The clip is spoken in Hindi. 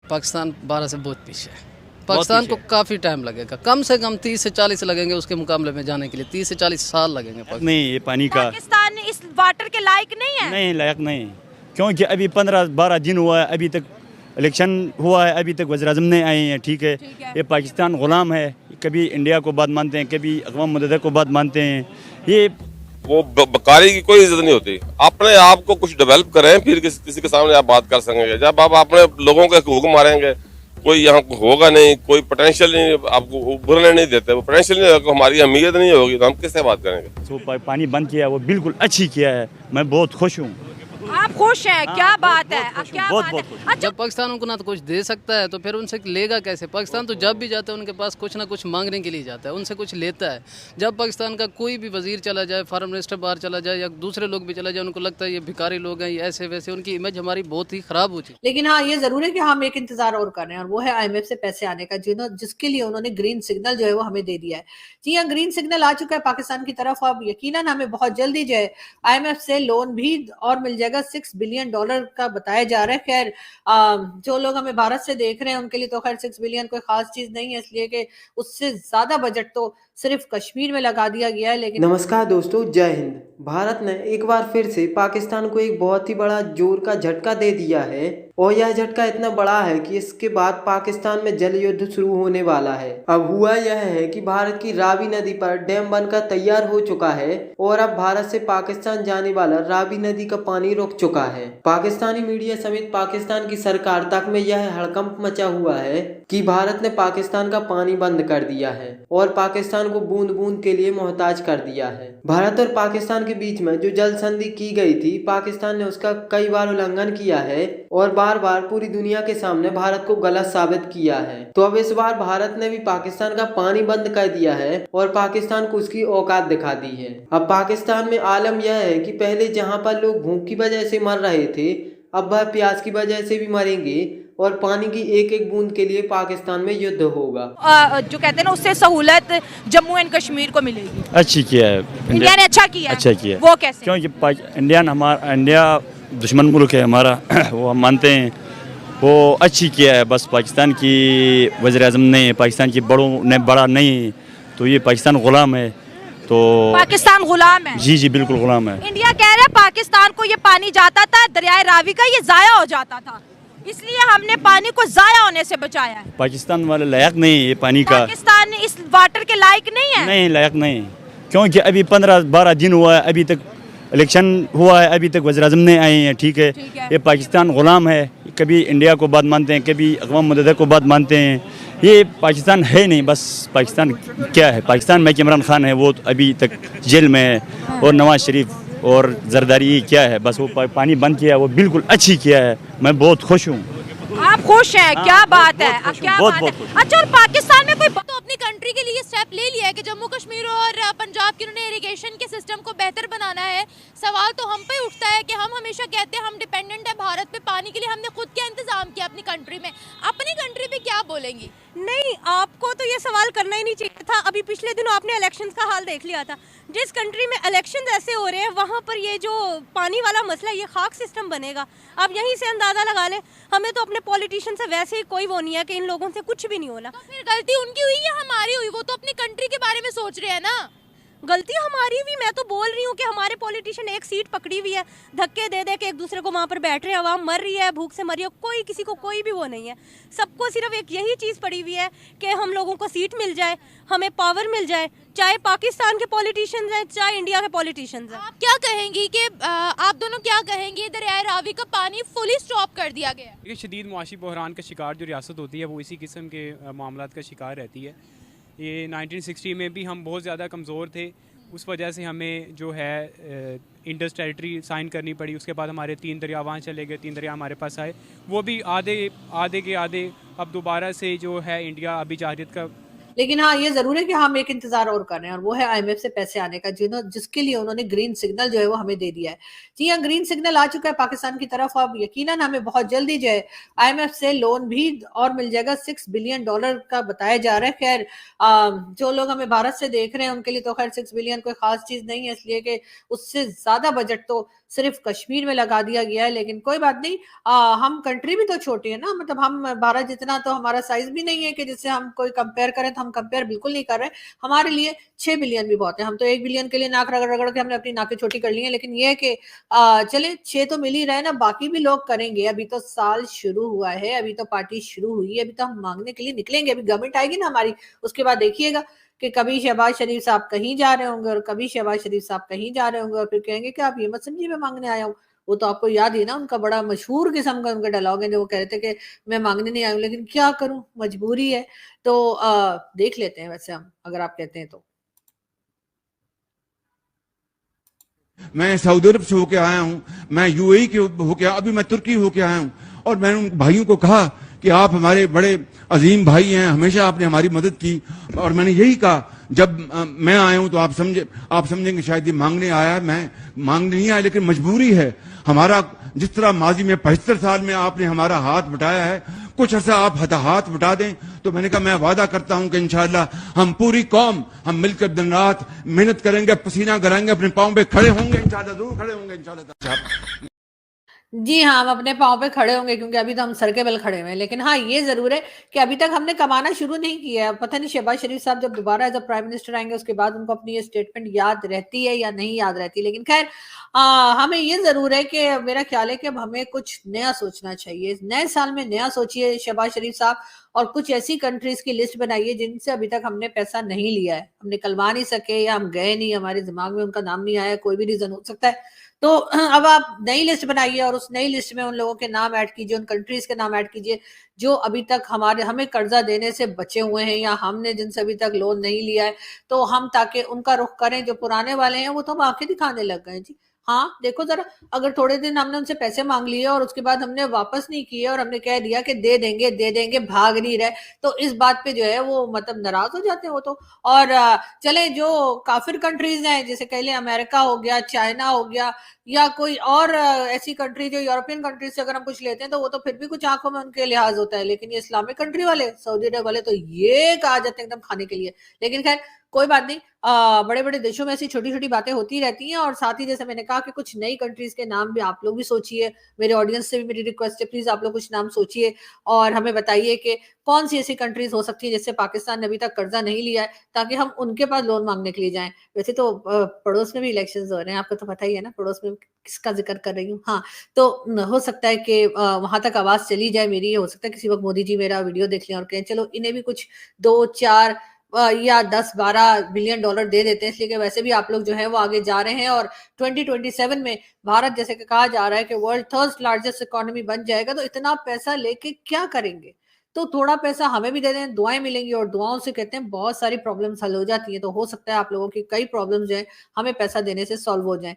पाकिस्तान भारत से बहुत पीछे है। पाकिस्तान को काफ़ी टाइम लगेगा, कम से कम 30 से 40 लगेंगे उसके मुकाबले में जाने के लिए, 30 से 40 साल लगेंगे। नहीं, ये पानी का पाकिस्तान इस वाटर के लायक नहीं है। नहीं, लायक नहीं, क्योंकि अभी 15-12 दिन हुआ है, अभी तक इलेक्शन हुआ है, अभी तक वज़ीर-ए-आज़म नहीं आए हैं। ठीक है, ये पाकिस्तान ग़ुलाम है, कभी इंडिया को बात मानते हैं, कभी अक़वाम मुत्तहिदा को बात मानते हैं। ये वो बकारी की कोई इज्जत नहीं होती। अपने आप को कुछ डेवलप करें, फिर किसी के सामने आप बात कर सकेंगे। जब आप अपने लोगों के हुक्म मारेंगे, कोई यहाँ होगा नहीं, कोई पोटेंशियल नहीं, आपको उभरने नहीं देते, वो पोटेंशियल नहीं होगा, हमारी अहमियत नहीं होगी, तो हम किससे बात करेंगे। जो पानी बंद किया है वो बिल्कुल अच्छी किया है, मैं बहुत खुश हूँ। आप खुश हैं? क्या बात है, क्या बात है। अच्छा, जब पाकिस्तान उनको ना तो कुछ दे सकता है तो फिर उनसे लेगा कैसे? पाकिस्तान तो जब भी जाता है उनके पास कुछ ना कुछ मांगने के लिए जाता है, उनसे कुछ लेता है। जब पाकिस्तान का कोई भी वजीर चला जाए, फॉरेन मिनिस्टर बाहर चला जाए या दूसरे लोग भी चला जाए, उनको लगता है ये भिखारी लोग हैं, ये ऐसे वैसे, उनकी इमेज हमारी बहुत ही खराब हो चुकी है। लेकिन हाँ, ये जरूर है कि हम एक इंतजार और कर रहे हैं, और वो है आईएमएफ से पैसे आने का, जिसके लिए उन्होंने ग्रीन सिग्नल जो है वो हमें दे दिया है। जी हाँ, ग्रीन सिग्नल आ चुका है पाकिस्तान की तरफ। अब यकीनन हमें बहुत जल्दी जो है आईएमएफ से लोन भी और मिल जाएगा। $6 बिलियन का बताया जा रहा है। खैर, जो लोग हमें भारत से देख रहे हैं उनके लिए तो खैर 6 बिलियन कोई खास चीज नहीं है, इसलिए कि उससे ज्यादा बजट तो सिर्फ कश्मीर में लगा दिया गया है। लेकिन नमस्कार दोस्तों, जय हिंद। भारत ने एक बार फिर से पाकिस्तान को एक बहुत ही बड़ा जोर का झटका दे दिया है, और यह झटका इतना बड़ा है कि इसके बाद पाकिस्तान में जल युद्ध शुरू होने वाला है। अब हुआ यह है कि भारत की रावी नदी पर डैम बनकर तैयार हो चुका है, और अब भारत से पाकिस्तान जाने वाला रावी नदी का पानी रुक चुका है। पाकिस्तानी मीडिया समेत पाकिस्तान की सरकार तक में यह हड़कंप मचा हुआ है कि भारत ने पाकिस्तान का पानी बंद कर दिया है और पाकिस्तान को बूंद बूंद के लिए मोहताज कर दिया है। भारत और पाकिस्तान के बीच में जो जल संधि की गई थी, पाकिस्तान ने उसका कई बार उल्लंघन किया है और बार बार पूरी दुनिया के सामने भारत को गलत साबित किया है। तो अब इस बार भारत ने भी पाकिस्तान का पानी बंद कर दिया है और पाकिस्तान को उसकी औकात दिखा दी है। अब पाकिस्तान में आलम यह है कि पहले जहाँ पर लोग भूख की वजह से मर रहे थे, अब वह प्यास की वजह से भी मरेंगे, और पानी की एक एक बूंद के लिए पाकिस्तान में युद्ध होगा। जो कहते हैं ना, उससे सहूलत जम्मू एंड कश्मीर को मिलेगी। अच्छी किया है इंडिया ने, अच्छा किया है। वो कैसे? क्योंकि इंडिया दुश्मन मुल्क है हमारा वो हम मानते हैं, वो अच्छी किया है। बस पाकिस्तान की वज़ीर-ए-आज़म नहीं, पाकिस्तान की बड़ों ने बड़ा नहीं, तो ये पाकिस्तान गुलाम है। तो पाकिस्तान गुलाम है? जी बिल्कुल गुलाम है। इंडिया कह रहा है पाकिस्तान को ये पानी जाता था दरियाए रावी का, ये जाया हो जाता था, इसलिए हमने पानी को जाया होने से बचाया है। पाकिस्तान वाले लायक नहीं है ये पानी का। पाकिस्तान इस वाटर के लायक नहीं है। नहीं, लायक नहीं, क्योंकि अभी 15-12 दिन हुआ है, अभी तक इलेक्शन हुआ है, अभी तक वज़ीर-ए-आज़म नहीं आए हैं। ठीक है, ये पाकिस्तान ग़ुलाम है, कभी इंडिया को बात मानते हैं, कभी अक़वाम मुत्तहिदा को बात मानते हैं। ये पाकिस्तान है नहीं। बस पाकिस्तान क्या है? पाकिस्तान में इमरान खान है, वो अभी तक जेल में है, और नवाज शरीफ और जरदारी क्या है, बस वो पानी बंद किया है, वो बिल्कुल अच्छी किया है, मैं बहुत खुश हूँ। आप खुश हैं? क्या बात है, क्या बात है। अच्छा, और पाकिस्तान में कोई तो अपनी कंट्री के लिए स्टेप ले लिया है कि जम्मू कश्मीर और पंजाब के उन्होंने इरिगेशन के सिस्टम को बेहतर बनाना है। सवाल तो हम पे उठता है कि हम हमेशा कहते हैं हम डिपेंडेंट है भारत पे पानी के लिए, हमने खुद क्या इंतजाम किया अपनी कंट्री में, अपनी कंट्री पे क्या बोलेंगी? नहीं, आपको तो ये सवाल करना ही नहीं चाहिए था। अभी पिछले दिनों आपने इलेक्शंस का हाल देख लिया था। जिस कंट्री में इलेक्शंस ऐसे हो रहे हैं, वहाँ पर ये जो पानी वाला मसला, ये खाक सिस्टम बनेगा। आप यहीं से अंदाजा लगा लें। हमें तो अपने पॉलिटिशियन से वैसे ही कोई वो नहीं है कि इन लोगों से कुछ भी नहीं होना। तो फिर गलती उनकी हुई या हमारी हुई? वो तो अपनी कंट्री के बारे में सोच रहे हैं ना। गलती हमारी भी, मैं तो बोल रही हूँ कि हमारे पॉलिटिशियन एक सीट पकड़ी हुई है, धक्के दे दे के एक दूसरे को वहाँ पर बैठ रहे हैं, आवाम मर रही है, भूख से मर रही है, कोई किसी को कोई भी वो नहीं है। सबको सिर्फ एक यही चीज़ पड़ी हुई है कि हम लोगों को सीट मिल जाए, हमें पावर मिल जाए, चाहे पाकिस्तान के पॉलिटिशियंस हैं चाहे इंडिया के पॉलिटिशियंस हैं। आप क्या कहेंगी कि आप दोनों क्या कहेंगे, दरियाए रावी का पानी फुली स्टॉप कर दिया गया? ये शदीद मुआशी बहरान का शिकार जो रियासत होती है वो इसी किस्म के मामलात का शिकार रहती है। ये 1960 में भी हम बहुत ज़्यादा कमज़ोर थे, उस वजह से हमें जो है इंडस टेरिटरी साइन करनी पड़ी। उसके बाद हमारे 3 दरिया वहाँ चले गए, 3 दरिया हमारे पास आए, वो भी आधे के आधे अब दोबारा से जो है इंडिया अभी जाहिरियत का लेकिन हाँ, ये जरूर है कि हम एक इंतजार और कर रहे हैं, और वो है आईएमएफ से पैसे आने का, जिसके लिए उन्होंने ग्रीन सिग्नल जो है वो हमें दे दिया है। जी हाँ, ग्रीन सिग्नल आ चुका है पाकिस्तान की तरफ। अब यकीनन हमें बहुत जल्दी जो है आईएमएफ से लोन भी और मिल जाएगा। $6 बिलियन का बताया जा रहा है। खैर, जो लोग हमें भारत से देख रहे हैं उनके लिए तो खैर 6 बिलियन कोई खास चीज नहीं है, इसलिए कि उससे ज्यादा बजट तो सिर्फ कश्मीर में लगा दिया गया है। लेकिन कोई बात नहीं, हम कंट्री भी तो छोटी है ना, मतलब हम भारत जितना तो हमारा साइज भी नहीं है कि जिससे हम कोई कंपेयर करें, तो हम कंपेयर बिल्कुल नहीं कर रहे। हमारे लिए 6 बिलियन भी बहुत है। हम तो 1 बिलियन के लिए नाक रगड़ रगड़ के हमने अपनी नाकें छोटी कर ली है। लेकिन ये है कि चले 6 तो मिल ही रहे ना, बाकी भी लोग करेंगे। अभी तो साल शुरू हुआ है, अभी तो पार्टी शुरू हुई है, अभी तो हम मांगने के लिए निकलेंगे। अभी गवर्नमेंट आएगी ना हमारी, उसके बाद देखिएगा कि कभी शहबाज शरीफ साहब कहीं जा रहे होंगे और कभी शहबाज शरीफ साहब कहीं जा रहे होंगे, और फिर कहेंगे कि आप ये मत समझिए मैं मांगने आया हूँ। वो तो आपको याद ही ना, उनका बड़ा मशहूर किस्म का उनका डायलॉग है, जो वो कह रहे थे कि मैं मांगने नहीं आया हूँ, लेकिन क्या करूं, मजबूरी है। तो देख लेते हैं वैसे हम, अगर आप कहते हैं तो। मैं सऊदी अरब से होके आया हूँ, मैं यूएई के होके, अभी मैं तुर्की होके आया हूँ, और मैंने उन भाइयों को कहा कि आप हमारे बड़े अजीम भाई हैं, हमेशा आपने हमारी मदद की। और मैंने यही कहा, जब मैं आया हूं तो आप समझेंगे शायद ये मांगने आया है। मैं मांगने नहीं आया, लेकिन मजबूरी है हमारा। जिस तरह माजी में 75 साल में आपने हमारा हाथ बटाया है, कुछ अर्सा आप हाथ बटा दें। तो मैंने कहा मैं वादा करता हूं कि इंशाअल्लाह हम पूरी कौम हम मिलकर दिन रात मेहनत करेंगे, पसीना गराएंगे, अपने पांव पे खड़े होंगे इंशाअल्लाह, जरूर खड़े होंगे इंशाअल्लाह। जी हाँ, हम अपने पाँव पे खड़े होंगे, क्योंकि अभी तो हम सर के बल खड़े हुए हैं। लेकिन हाँ, ये ज़रूर है कि अभी तक हमने कमाना शुरू नहीं किया है। पता नहीं शहबाज शरीफ साहब जब दोबारा एज़ अ प्राइम मिनिस्टर आएँगे, उसके बाद उनको अपनी ये स्टेटमेंट याद रहती है या नहीं याद रहती। लेकिन खैर, हमें ये ज़रूर है कि मेरा ख्याल है कि अब हमें कुछ नया सोचना चाहिए। इस नए साल में नया सोचिए शहबाज शरीफ साहब, और कुछ ऐसी कंट्रीज़ की लिस्ट बनाइए जिनसे अभी तक हमने पैसा नहीं लिया है। हम निकलवा नहीं सके या हम गए नहीं, हमारे दिमाग में उनका नाम नहीं आया, कोई भी रीज़न हो सकता है। तो अब आप नई लिस्ट बनाइए और उस नई लिस्ट में उन लोगों के नाम ऐड कीजिए, उन कंट्रीज के नाम ऐड कीजिए जो अभी तक हमें कर्जा देने से बचे हुए हैं, या हमने जिनसे अभी तक लोन नहीं लिया है, तो हम ताकि उनका रुख करें। जो पुराने वाले हैं वो तो हम आंखें दिखाने लग गए जी। हाँ, देखो जरा, अगर थोड़े दिन हमने उनसे पैसे मांग लिए और उसके बाद हमने वापस नहीं किए और हमने कह दिया कि दे देंगे, भाग नहीं रहे, तो इस बात पे जो है वो मतलब नाराज हो जाते हैं वो तो। और चले जो काफिर कंट्रीज हैं, जैसे कह लें अमेरिका हो गया, चाइना हो गया, या कोई और ऐसी कंट्री जो यूरोपियन कंट्री से अगर हम कुछ लेते हैं, तो वो तो फिर भी कुछ आंखों में उनके लिहाज होता है। लेकिन ये इस्लामिक कंट्री वाले, सऊदी अरब वाले, तो ये कहा जाते हैं एकदम खाने के लिए। लेकिन खैर कोई बात नहीं, बड़े बड़े देशों में ऐसी छोटी छोटी बातें होती रहती हैं। और साथ ही जैसे मैंने कहा कि कुछ नई कंट्रीज के नाम भी आप लोग भी सोचिए। मेरे ऑडियंस से भी मेरी रिक्वेस्ट है, प्लीज आप लोग कुछ नाम सोचिए और हमें बताइए कि कौन सी ऐसी कंट्रीज हो सकती है जिससे पाकिस्तान ने अभी तक कर्जा नहीं लिया है, ताकि हम उनके पास लोन मांगने के लिए जाएं। वैसे तो पड़ोस में भी इलेक्शंस हो रहे हैं, आपको तो पता ही है ना पड़ोस में किसका जिक्र कर रही हूँ। हाँ, तो हो सकता है कि वहां तक आवाज चली जाए मेरी। हो सकता है किसी वक्त मोदी जी मेरा वीडियो देख लें और कहें चलो इन्हें भी कुछ 2-4 या 10-12 बिलियन डॉलर दे देते हैं, इसलिए कि वैसे भी आप लोग जो है वो आगे जा रहे हैं। और 2027 में भारत, जैसे कि कहा जा रहा है कि वर्ल्ड थर्ड लार्जेस्ट इकोनॉमी बन जाएगा, तो इतना पैसा लेके क्या करेंगे? तो थोड़ा पैसा हमें भी दे दें, दुआएं मिलेंगी, और दुआओं से कहते हैं बहुत सारी प्रॉब्लम्स हल हो जाती हैं। तो हो सकता है आप लोगों की कई प्रॉब्लम्स जो है हमें पैसा देने से सॉल्व हो जाए।